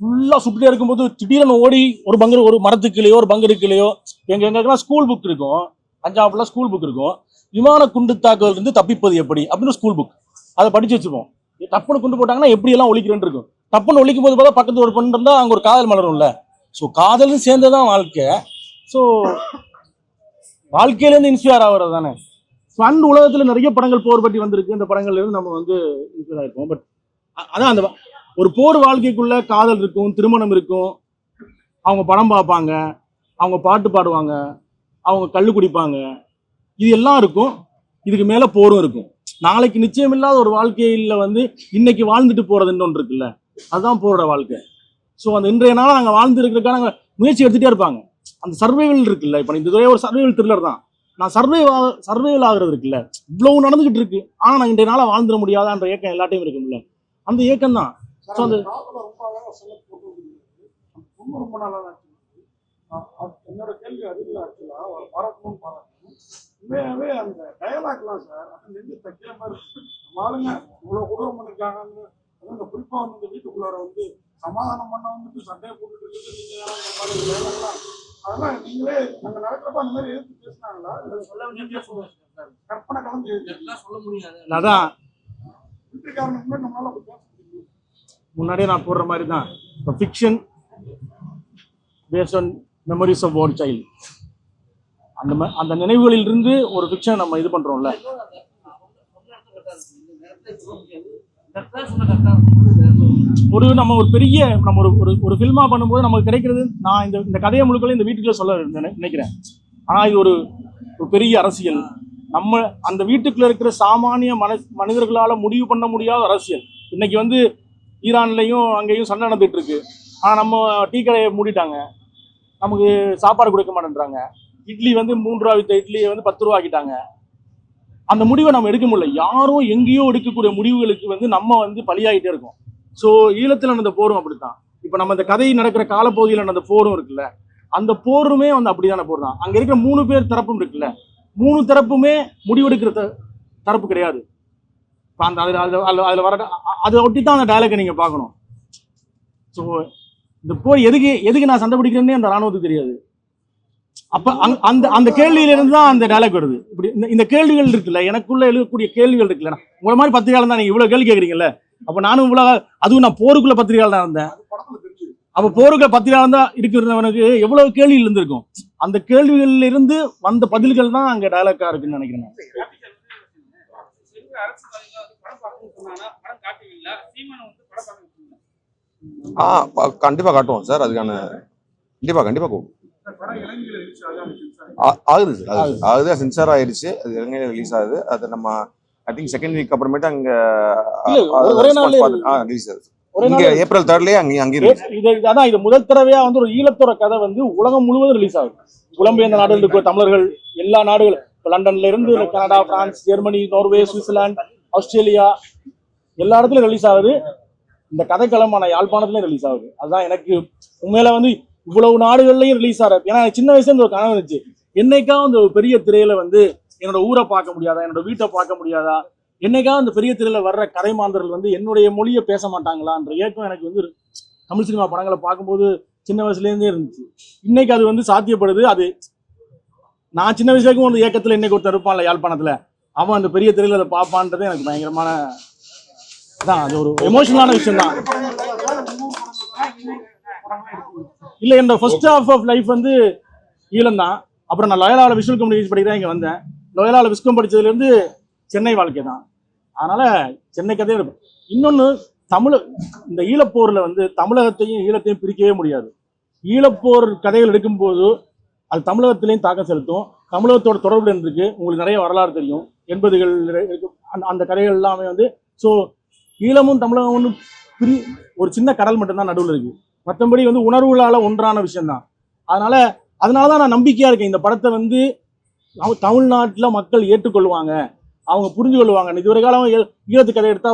ஃபுல்லா சுட்டுட்டே இருக்கும்போது திடீர்னு ஓடி ஒரு பங்கர் ஒரு மரத்துக்குள்ளேயோ ஒரு பங்கருக்குள்ளேயோ எங்களுக்கெல்லாம் ஸ்கூல் புக் இருக்கும், 5ஆம் ஸ்கூல் புக் இருக்கும். விமான குண்டு தாக்குதல் இருந்து தப்பிப்பது எப்படி அப்படின்னு ஸ்கூல் புக், அதை படிச்சு வச்சுப்போம். டப்புன்னு குண்டு போட்டாங்கன்னா எப்படி எல்லாம் ஒழிக்கிறேன்னு இருக்கும். டப்புன்னு ஒழிக்கும் போது பார்த்தா பக்கத்து ஒரு பொண்ணு இருந்தா அங்க ஒரு காதல் மலரும்ல. ஸோ காதலும் சேர்ந்ததான் வாழ்க்கை. ஸோ வாழ்க்கையிலேருந்து இன்ஸ்பயர் ஆகிறது தானே. ஸோ அந்த உலகத்துல நிறைய படங்கள் போர் பற்றி வந்திருக்கு. இந்த படங்கள்ல இருந்து நம்ம வந்து இன்ஸ்பயர் ஆயிருக்கோம். பட் அதான் அந்த ஒரு போர் வாழ்க்கைக்குள்ள காதல் இருக்கும், திருமணம் இருக்கும், அவங்க படம் பார்ப்பாங்க, அவங்க பாட்டு பாடுவாங்க, அவங்க கள்ளு குடிப்பாங்க, இது எல்லாம் இருக்கும். இதுக்கு மேல போரும் இருக்கும். நாளைக்கு நிச்சயம் இல்லாத ஒரு வாழ்க்கையில வந்து இன்னைக்கு வாழ்ந்துட்டு போறதுன்னு ஒன்று இருக்குல்ல, அதுதான் போரோட வாழ்க்கை. ஸோ அந்த இன்றைய நாள நாங்கள் வாழ்ந்து இருக்கிறதுக்கான முயற்சி எடுத்துட்டே இருப்பாங்க. அந்த சர்வைவல் இருக்குல்ல, இப்போ இந்த துறையே ஒரு சர்வைவல் த்ரில்லர் தான். நான் சர்வைவல் ஆகுறது இருக்குல்ல, இவ்வளவு நடந்துகிட்டு இருக்கு, ஆனா நான் இன்றைய நாள வாழ்ந்துட முடியாதான்ற ஏக்கம் எல்லாத்தையும் இருக்கும்ல, அந்த ஏக்கம் தான். ஸோ அந்த ரொம்ப நல்லா என்னோட கேள்வி அது இல்லை. ஆக்சுவலா பாராட்டணும் உண்மையாவே அந்த டயலாக்லாம் சார் அது நெஞ்சு தைக்கிற மாதிரி இருக்கு. நம்ம ஆளுங்க இவ்வளவு குடும்பம் பண்ணிருக்காங்கன்னு, அந்த குறிப்பா வந்து இந்த வீட்டுக்குள்ளார வந்து சமாதானம் பண்ண வந்துட்டு சண்டையை போட்டுட்டு இருக்குது நீங்க அதெல்லாம் நீங்களே அங்க நடக்கிறப்ப அந்த மாதிரி எடுத்து பேசினாங்களா கற்பனை கலந்து சொல்ல முடியாது. அதான் வீட்டுக்காரனுக்கு நம்மளால பேச முடியும். முன்னாடியே நான் போடுற மாதிரி தான் fiction based on memories of one child. அந்த நினைவுகளில் இருந்து ஒரு ஃபிக்ஷன் நம்ம இது பண்றோம்ல. ஒரு நம்ம ஒரு பெரிய நம்ம ஒரு ஃபில்மா பண்ணும்போது நமக்கு கிடைக்கிறது, நான் இந்த கதையை முழுக்க இந்த வீட்டுக்குள்ள சொல்ல நினைக்கிறேன். ஆனா இது ஒரு பெரிய அரசியல். நம்ம அந்த வீட்டுக்குள்ள இருக்கிற சாமானிய மனிதர்களால முடிவு பண்ண முடியாத அரசியல். இன்னைக்கு வந்து ஈரான்லையும் அங்கேயும் சண்டை நடந்துட்டு இருக்கு. ஆனா நம்ம டீ கடையை மூடிட்டாங்க, நமக்கு சாப்பாடு கொடுக்க மாட்டேன்றாங்க. இட்லி வந்து 3 ரூபா வித்த இட்லியை வந்து 10 ரூபா ஆக்கிட்டாங்க. அந்த முடிவை நம்ம எடுக்க முடியல. யாரோ எங்கேயோ எடுக்கக்கூடிய முடிவுகளுக்கு வந்து நம்ம வந்து பலியாகிட்டே இருக்கோம். ஸோ ஈழத்தில் நடந்த போரும் அப்படித்தான். இப்போ நம்ம இந்த கதை நடக்கிற காலப்பகுதியில் நடந்த போரும் இருக்குல்ல, அந்த போருமே வந்து அப்படிதான போர் தான். அங்க இருக்கிற 3 பேர் தரப்பும் இருக்குல்ல, 3 தரப்புமே முடிவெடுக்கிற தரப்பு கிடையாது. அந்த அதுல வர அதை ஒட்டி தான் அந்த டயலாக்கை நீங்க பார்க்கணும். ஸோ இந்த போர் எதுக்கு நான் சண்டை பிடிக்கிறேன்னே அந்த ராணுவத்துக்கு தெரியாது. அப்ப அந்த கேள்வியிலிருந்து தான் அந்த டயலாக் வருது. இப்படி இந்த கேள்விகள் இருக்குல்ல, எனக்குள்ள எழுதக்கூடிய கேள்விகள் இருக்குல்ல. உங்களை மாதிரி பத்திரிகையாளர் தான் நீங்க இவ்வளவு கேள்வி கேட்குறீங்கல்ல, அப்ப நானும் இவ்வளவு, அதுவும் நான் போருக்குள்ள பத்திரிகையாளர் தான் இருந்தேன். அப்ப போருக்குள்ள பத்திரிகையாளர் தான் இருக்கிறவனுக்கு எவ்வளவு கேள்விகள் இருந்திருக்கும். அந்த கேள்விகள்ல இருந்து வந்த பதில்கள் தான் அங்க டயலாக்கா இருக்குன்னு நினைக்கிறேன். கண்டிப்பா காட்டுவோம் சார். அதுக்கான கண்டிப்பா கூடும். ஆகுது சார், ஆகுது. சென்சார் ஆயிடுச்சு, அது இலங்கையில ரிலீஸ் ஆகுது. அது நம்ம ஐ திங்க் செகண்ட் வீக் அப்புறமேட்டு அங்க ரிலீஸ் ஆகுது. இங்க ஏப்ரல் 3 அதான் இது முதல் தடவையா வந்து ஒரு ஈழத்தோட கதை வந்து உலகம் முழுவதும் ரிலீஸ் ஆகுது. புலம்பெயர்ந்த நாடுகள் இருக்கிற தமிழர்கள் எல்லா நாடுகள், லண்டன்ல இருந்து Canada, France, Germany, Norway, Switzerland, Australia எல்லா இடத்துலயும் ரிலீஸ் ஆகுது. இந்த கதைக்களமான யாழ்ப்பாணத்துலயும் ரிலீஸ் ஆகுது. அதுதான் எனக்கு உண்மையில வந்து இவ்வளவு நாடுகள்லயும் ரிலீஸ் ஆகுது. ஏன்னா சின்ன வயசுல இருந்து ஒரு கனவு இருந்துச்சு, என்னைக்காவது இந்த பெரிய திரையில வந்து என்னோட ஊரை பார்க்க முடியாதா, என்னோட வீட்டை பார்க்க முடியாதா, என்னைக்காவது இந்த பெரிய திரையில வர்ற கதை மாந்தர்கள் வந்து என்னுடைய மொழியை பேச மாட்டாங்களான்ற ஏக்கம் எனக்கு வந்து தமிழ் சினிமா படங்களை பார்க்கும்போது சின்ன வயசுல இருந்தே இருந்துச்சு. இன்னைக்கு அது வந்து சாத்தியப்படுது. அது நான் சின்ன வயசுல இருக்கும் ஒரு ஏக்கத்துல இன்னைக்கு ஒருத்தர் இருப்பான்ல யாழ்ப்பாணத்துல, அவன் அந்த பெரிய திரையில அதை பார்ப்பான்றது எனக்கு பயங்கரமான தான். அது ஒரு எமோஷனலான விஷயம் தான். இல்ல, என்னோட ஃபர்ஸ்ட் ஹாஃப் ஆஃப் லைஃப் வந்து ஈழம் தான். அப்புறம் நான் லோயலாவில் விஷுவல் கம்யூனிகேஷன் படிக்கிறேன், இங்கே வந்தேன். லோயலாவில் விஸ்கம் படித்ததுலேருந்து சென்னை வாழ்க்கை தான். அதனால சென்னை கதையும் இருக்கும். இன்னொன்று, இந்த ஈழப்போரில் வந்து தமிழகத்தையும் ஈழத்தையும் பிரிக்கவே முடியாது. ஈழப்போர் கதைகள் எடுக்கும்போது அது தமிழகத்திலையும் தாக்கம் செலுத்தும். தமிழகத்தோட தொடர்பு இருக்கு. உங்களுக்கு நிறைய வரலாறு தெரியும், 80கள் இருக்கு. அந்த கதைகள் எல்லாமே வந்து ஸோ ஈழமும் தமிழகமும் ஒரு சின்ன கடல் மட்டும்தான் நடுவில் இருக்கு. மற்றபடி வந்து உணர்வுகளால ஒன்றான விஷயம்தான். அதனாலதான் நான் நம்பிக்கையா இருக்கேன். இந்த படத்தை வந்து தமிழ்நாட்டில் மக்கள் ஏற்றுக்கொள்வாங்க, அவங்க புரிஞ்சு கொள்வாங்க. இதுவரை காலம் ஈழத்து கதை எடுத்தா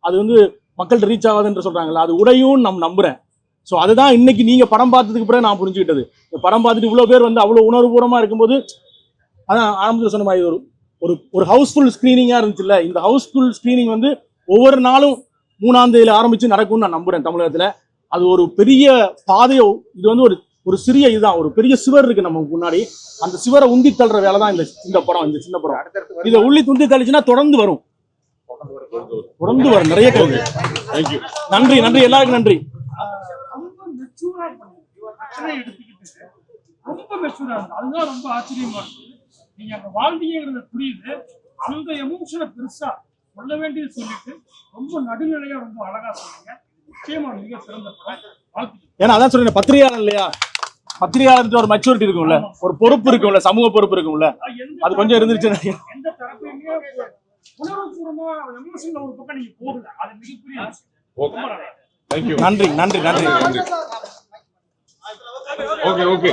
அது வந்து மக்கள்கிட்ட ரீச் ஆகாதுன்ற சொல்றாங்கல்ல, அது உடையும் நம்புறேன். ஸோ அதுதான் இன்னைக்கு நீங்க படம் பார்த்ததுக்கு பிறகு நான் புரிஞ்சுக்கிட்டது. இந்த படம் பார்த்துட்டு இவ்வளவு பேர் வந்து அவ்வளவு உணர்வுபூர்வமா இருக்கும்போது, அதான் ஆரம்பத்தில் சொன்ன மாதிரி ஒரு ஒரு ஹவுஸ்ஃபுல் ஸ்கிரீனிங்கா இருந்துச்சுல்ல. இந்த ஹவுஸ்ஃபுல் ஸ்கிரீனிங் வந்து ஒவ்வொரு நாளும் 3ஆம் தேதியில ஆரம்பிச்சு நடக்கும்னு நான் நம்புறேன் தமிழகத்துல. அது ஒரு பெரிய பாதையை, இது வந்து ஒரு சிறிய இதுதான், ஒரு பெரிய சிவர் இருக்கு நம்ம முன்னாடி. அந்த சிவரை உந்தி தள்ளுற வேலை தான் இந்த படம், இந்த சின்ன படம். இதை உள்ளி உந்தி தள்ளிச்சுன்னா தொடர்ந்து வரும் நிறைய கருது. நன்றி நன்றி, எல்லாருக்கும் நன்றி. ரொம்ப மெச்சூரா எடுத்துக்கிட்டு ரொம்ப மெச்சூரா இருக்கு. அதுதான் ரொம்ப ஆச்சரியமா இருக்கு. நீங்க அங்க வாழ்ந்தீங்கிறது புரியுது. அந்த எமோஷனை பெருசா சொல்ல வேண்டியது சொல்லிட்டு ரொம்ப நடுநிலையா ரொம்ப அழகா சொன்னீங்க. நிச்சயமா மிக சிறந்த படம். வாழ்த்துக்கள். ஏன்னா அதான் சொல்றேன், பத்திரிகையாளர் இல்லையா, பத்திரிகையாளர் ஒரு மெச்சூரிட்டி இருக்கும்ல, ஒரு பொறுப்பு இருக்கும்ல, சமூக பொறுப்பு இருக்கும்ல, அது கொஞ்சம் இருந்துச்சு. எந்த தரப்புமே உணர்வுபூர்வமா எமோஷன்ல ஒரு பக்கம் நீங்க போகல. அது மிகப்பெரிய நன்றி நன்றி நன்றி. ஓகே